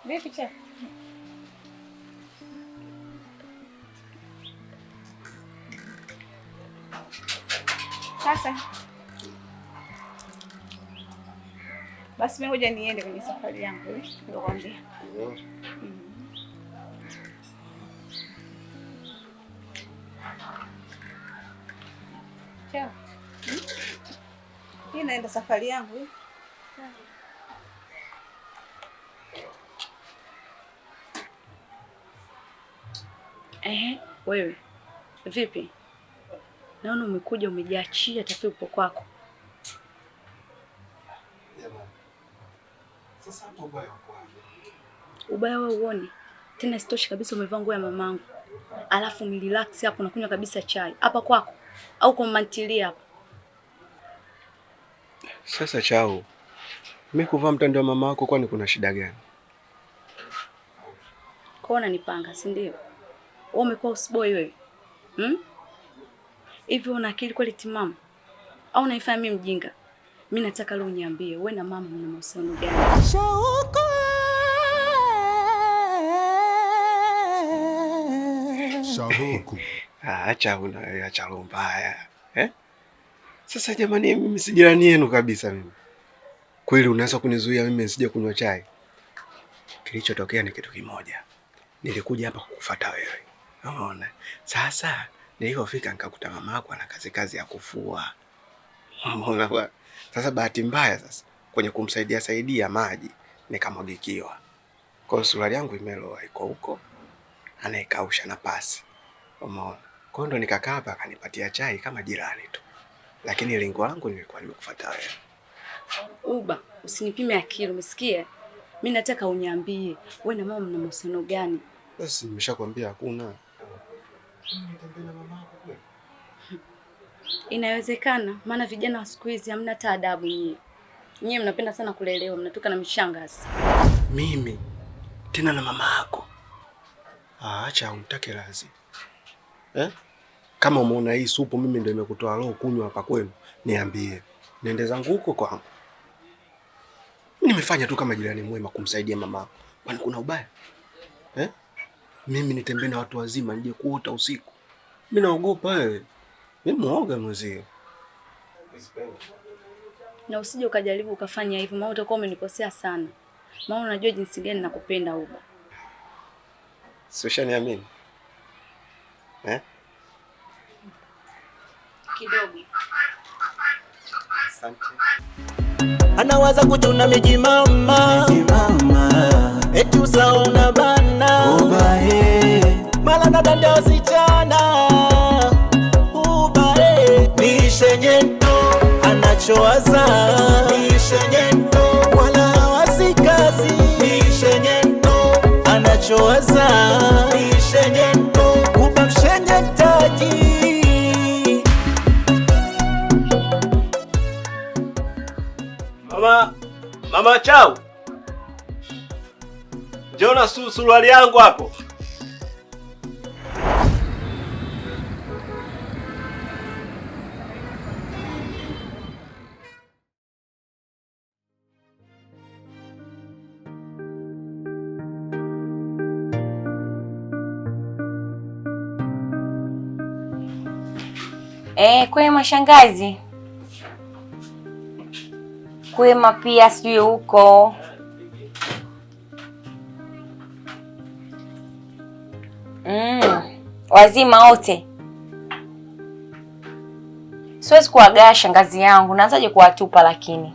Vipi cha? Sasa basi mimi ngoja niende kwenye safari yangu ndio kwambia. Chao. Mimi naenda safari yangu. Wewe. Vipi? Naona umekuja umejiachia tafi upo kwako. Sasa hapo ubaya wako wapi? Ubaya wewe uone. Tena sitoshi kabisa umevaa nguo ya mamangu. Alafu umrelax hapo unakunywa kabisa chai. Hapa kwako au kwa mantilia hapo. Sasa chao. Mimi kuvaa mtandao wa mama wako kwani kuna shida gani? Kwaona nipanga, si ndio? Wewe umekuwa usboy wewe. Hivi una akili kweli timamu? Au unaifanya mimi mjinga? Mimi nataka leo uniambie wewe na mama mna mahusiano gani? Shauku. Acha acha roho mbaya. Sasa jamani mimi si jirani yenu kabisa mimi. Kweli unaweza kunizuia mimi nisije kunywa chai? Kilichotokea ni kitu kimoja. Nilikuja hapa kukufuata wewe. Unaona? Sasa nilipofika nikakuta mama yako ana kazi ya kufua. Unaona bwana? Sasa bahati mbaya sasa kwenye kumsaidia maji nikamwagikiwa. Kwa suruali yangu imeloa iko huko. Anaikausha na pasi. Umeona? Kwa hiyo ndo nikakaa hapa akanipatia chai kama jirani tu. Lakini lengo langu nilikuwa nimekufuata wewe. Uba, usinipime akili, umesikia? Mimi nataka uniambie wewe na mama mna mahusiano gani? Basi nimeshakwambia hakuna. Nitembea na mama yako kweli? Inawezekana, maana vijana wa siku hizi hamna hata adabu nyinyi. Nyinyi mnapenda sana kulelewa, mnatoka na mishangazi. Mimi tena na mama yako. Acha unitake lazi. Kama umeona hii supu mimi ndio nimekutoa roho kunywa hapa kwenu, niambie. Niende zangu huko kwangu. Mimi nimefanya tu kama jirani mwema kumsaidia mama. Kwani kuna ubaya? Mimi nitembee na watu wazima nje kuota usiku. Mimi naogopa wewe. Mimi muoga mzee. Na usije ukajaribu ukafanya hivyo, maana utakuwa umenikosea sana. Maana unajua jinsi gani nakupenda Uba. Sio shaniamini. Kidogo. Asante. Anawaza kujuna miji mama. Eti usaona bana. Mala na danda wasichana. Nishe nyento anachowaza. Nishe nyento wala wasikazi. Nishe nyento anachowaza. Nishe nyento Uba mshenyetaji. Mama chao. Jona suruali yangu hapo. Kwema shangazi. Kwema pia sijui huko. Wazima wote. Siwezi kuwagaa shangazi yangu, naanzaje kuwatupa lakini.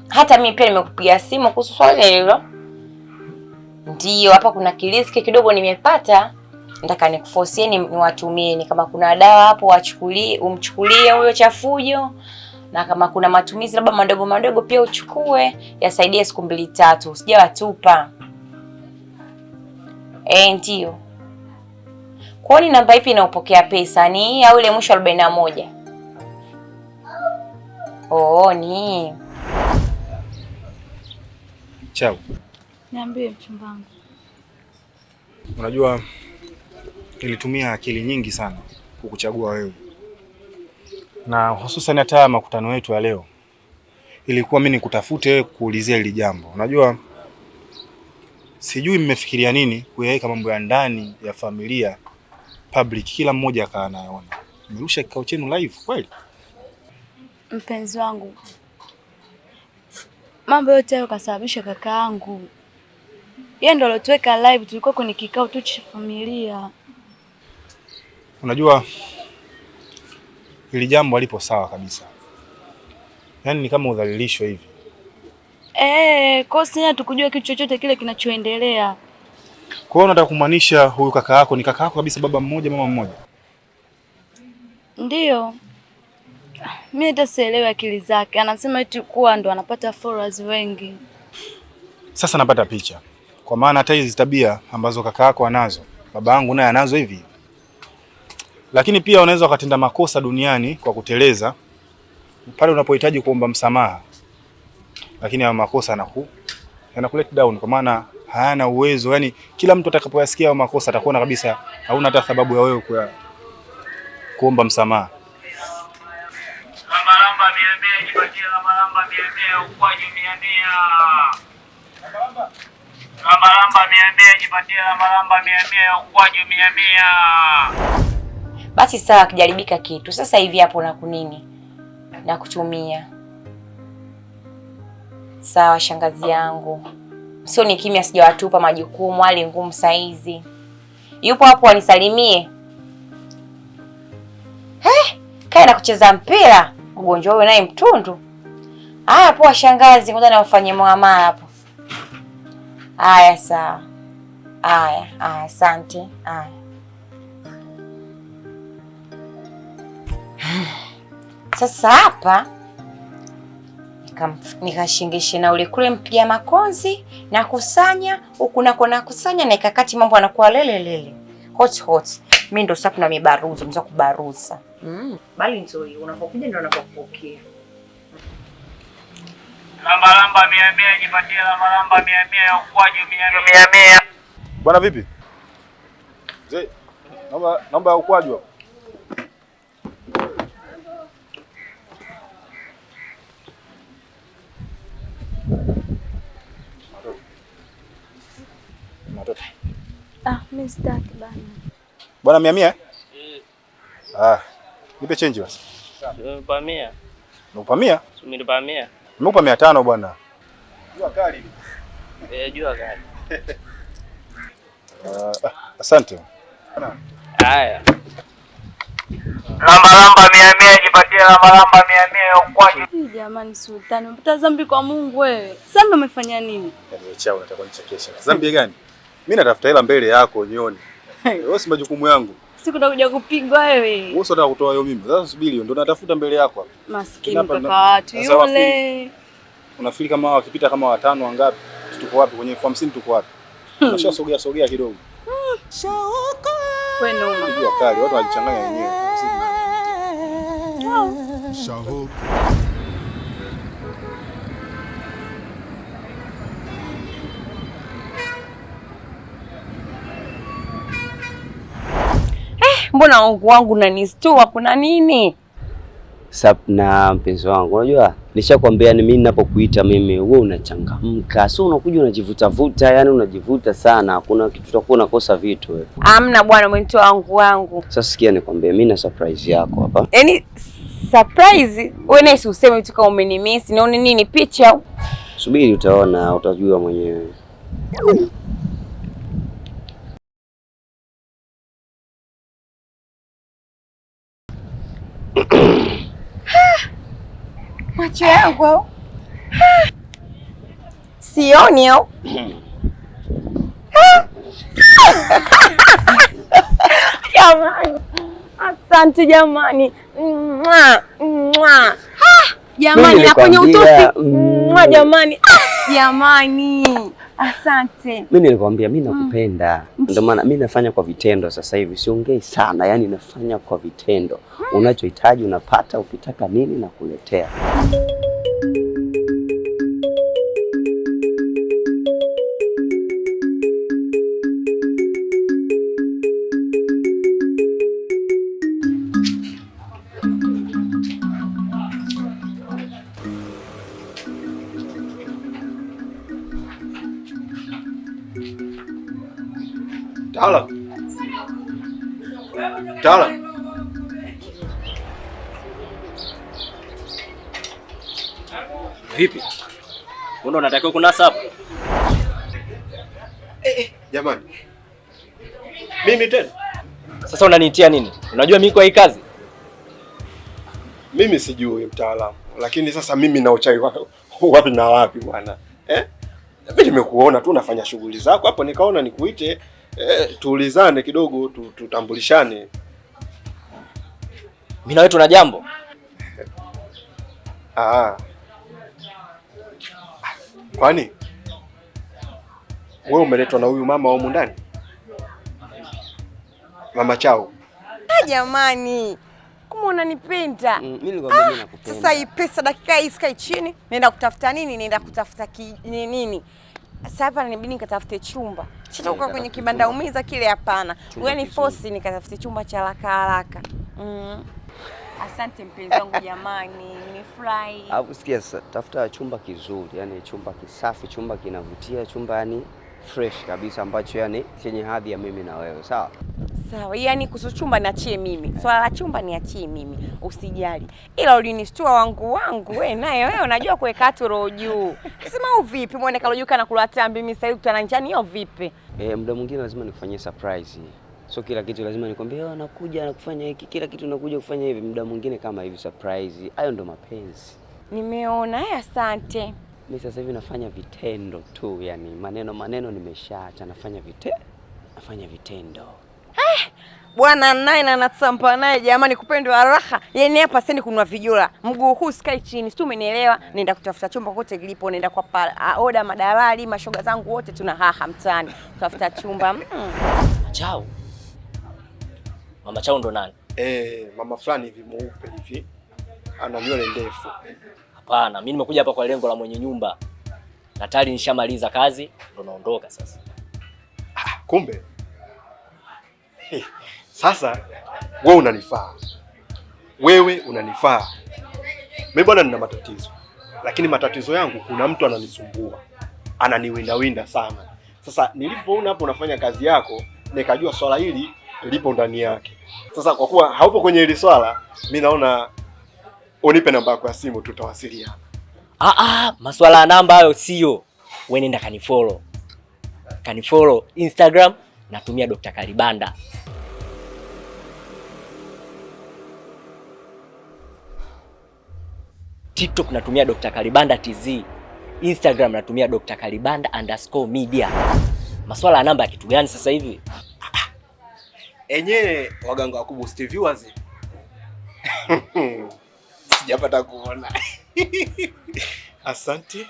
Hata mimi pia nimekupigia simu kuhusu swali hilo. Ndio, hapa kuna kiliski kidogo nimepata. Nataka nikuforsie niwatumie kama kuna dawa hapo umchukulie huyo chafujo, na kama kuna matumizi labda madogo pia uchukue, yasaidie siku 2-3 usijawatupa. Ndio. Kwani namba ipi inaupokea pesa? Ni au ile mwisho 41? Ni. Chao. Niambie mchumbangu. Unajua nilitumia akili nyingi sana kukuchagua wewe. Na hususan hata makutano yetu ya leo. ilikuwa mimi nikutafute kuulizia hili jambo. Unajua sijui mmefikiria nini kuyaweka mambo ya ndani ya familia public, kila mmoja akawa anaona. Mmerusha kikao chenu live kweli? Mpenzi wangu, mambo yote hayo kasababisha kakaangu. Yeye ndo alotuweka live, tulikuwa kwenye kikao tu cha familia. Unajua hili jambo halipo sawa kabisa. Yaani ni kama udhalilisho hivi. Kwa sina tukujua kitu chochote kile kinachoendelea. Kwa hiyo unataka kumaanisha huyu kaka yako ni kaka yako kabisa, baba mmoja mama mmoja? Ndiyo. Mimi hata sielewi akili zake. Anasema eti kuwa ndo anapata followers wengi. Sasa napata picha. Kwa maana hata hizi tabia ambazo kaka yako anazo, baba yangu naye anazo hivi. Lakini pia unaweza ukatenda makosa duniani kwa kuteleza pale unapohitaji kuomba msamaha. Lakini hayo makosa yanakulet down kwa maana hayana uwezo. Yaani kila mtu atakapoyasikia hayo makosa atakuona kabisa hauna hata sababu ya wewe kuomba msamaha. Lamba 100 jipatie lamba 100 ukwaju 100. Lamba 100 jipatie lamba 100 ukwaju 100. Basi sawa, kijaribika kitu. Sasa hivi hapo na kunini? Na kutumia. Sawa shangazi yangu. Sio ni kimya, sijawatupa majukumu, hali ngumu saizi. Yupo hapo anisalimie. Kae na kucheza mpira. Ugonjwa wewe naye mtundu. Haya poa shangazi, ngoja nawafanyie muamala hapo. Haya sawa. Haya, asante. Haya. Sasa hapa nikashingishe na ule kule mpiga makonzi na kusanya huku na kusanya na ikakati mambo yanakuwa lele. Hot. Mimi ndo sapu na mibaruzo, mza kubaruza. Bali nzuri, unapokuja ndo unapopokea. Lamba 100 jipatie lamba 100 ukwaju 100. Bwana vipi? Mzee, naomba ukwaju hapo. Mimi sitaki bana. Bwana 100? Nipe change basi. Nimekupa 100. Nimekupa 100? Nimekupa 100. Nimekupa 500 bwana. Jua kali. Jua kali. Asante. Haya. Lamba 100 jipatie lamba 100 ukwaju. Jamani Sultani, umepata dhambi kwa Mungu wewe. Sasa ndo umefanya nini? Yaani chao unataka kunichekesha. Dhambi gani? Mimi natafuta hela mbele yako nione. Wewe si majukumu yangu. Siku utakuja kupigwa wewe. Wewe unataka kutoa hiyo mimi. Sasa subiri ndo natafuta mbele yako hapa. Maskini kaka watu yule. Unafikiri kama wakipita kama watano wangapi? Tuko wapi kwenye 50 tuko wapi? Unashasogea kidogo. Wewe noma. Jua kali, watu walichanganya wenyewe. Shahuk. Mbona wangu unanistua, kuna nini? Na mpenzi wangu, unajua nishakwambia ni mimi ninapokuita mimi wewe unachangamka. Sio unakuja unajivuta, yani unajivuta sana. Kuna kitu utakuwa unakosa vitu wewe. Amna bwana mwento wangu. Sasa sikia nikwambie, mimi na surprise yako hapa. Yaani surprise? Wewe naisi useme tu kama umenimiss, nione nini picha? Subiri utaona, utajua mwenyewe. Macho yangu au? Sioni au? Jamani. Asante jamani. Jamani na kwenye utosi. Jamani. Jamani. Asante. Mimi nilikwambia mimi nakupenda. Ndio maana mimi nafanya kwa vitendo sasa hivi. Siongei sana, yani nafanya kwa vitendo. Unachohitaji unapata, ukitaka nini na kuletea. Tala. Vipi? Mbona unatakiwa kunasa hapo? Jamani. Mimi tena. Sasa unaniitia nini? Unajua mimi kwa hii kazi? Mimi sijui mtaalamu, lakini sasa mimi na uchai wapi na wapi bwana? Mimi nimekuona tu unafanya shughuli zako hapo, nikaona nikuite tuulizane kidogo, tutambulishane. Mimi na wewe tuna jambo. Kwani wewe umeletwa na huyu mama wa humu ndani? Mama Chao. Jamani, kama unanipenda. Mimi nilikwambia mimi nakupenda. Sasa hii pesa dakika hii sikae chini. Naenda kutafuta nini? Naenda kutafuta nini? Sasa hapa inabidi nikatafute chumba. Sitoka kwenye kibanda umiza kile, hapana. Wewe ni force nikatafute chumba cha haraka. Asante mpenzi wangu jamani, nimefurahi. Alafu sikia sasa, tafuta chumba kizuri, yani chumba kisafi, chumba kinavutia, chumba yani fresh kabisa ambacho yani chenye hadhi ya mimi na wewe, sawa? Sawa, yani kuhusu chumba niachie mimi. Swala la chumba niachie mimi, usijali. Ila ulinistua wangu wewe naye wewe unajua kuweka watu roho juu. Sema au vipi muonekano juu kana kula tambi mimi sasa kutana njani hiyo vipi? Muda mwingine lazima nikufanyie surprise. So kila kitu lazima nikwambie nakuja na kufanya hiki, kila kitu nakuja kufanya hivi, muda mwingine kama hivi surprise. Hayo ndo mapenzi. Nimeona, asante. Mimi sasa hivi nafanya vitendo tu, yani maneno nimeshaacha, nafanya vitendo. Bwana naye na natsampa naye jamani, kupendwa raha. Yaani hapa sasa kununua vijola. Mguu huu sikai chini. Si umenielewa? Nenda kutafuta chumba kote kilipo, nenda kwa oda madalali, mashoga zangu wote tuna haha mtaani. Tafuta chumba. Chao. Mama Chao ndo nani? Mama fulani hivi mweupe hivi. Ana nywele ndefu. Hapana, mimi nimekuja hapa kwa lengo la mwenye nyumba. Na tayari nishamaliza kazi, ndo naondoka sasa. Kumbe. Sasa wewe unanifaa. Mimi bwana nina matatizo. Lakini matatizo yangu kuna mtu ananisumbua. Ananiwinda sana. Sasa nilipoona hapo unafanya kazi yako, nikajua swala hili lipo ndani yake. Sasa kwa kuwa haupo kwenye hili swala, mimi naona unipe namba yako ya simu tutawasiliana. Maswala ya namba hayo sio. Wewe nenda kanifollow Instagram, natumia Dr. Kalibanda. TikTok natumia Dr. Kalibanda TZ. Instagram natumia Dr. Kalibanda_media. Maswala ya namba ya kitu gani sasa hivi? Enyewe waganga wa kuboost viewers. Sijapata kuona. Asante.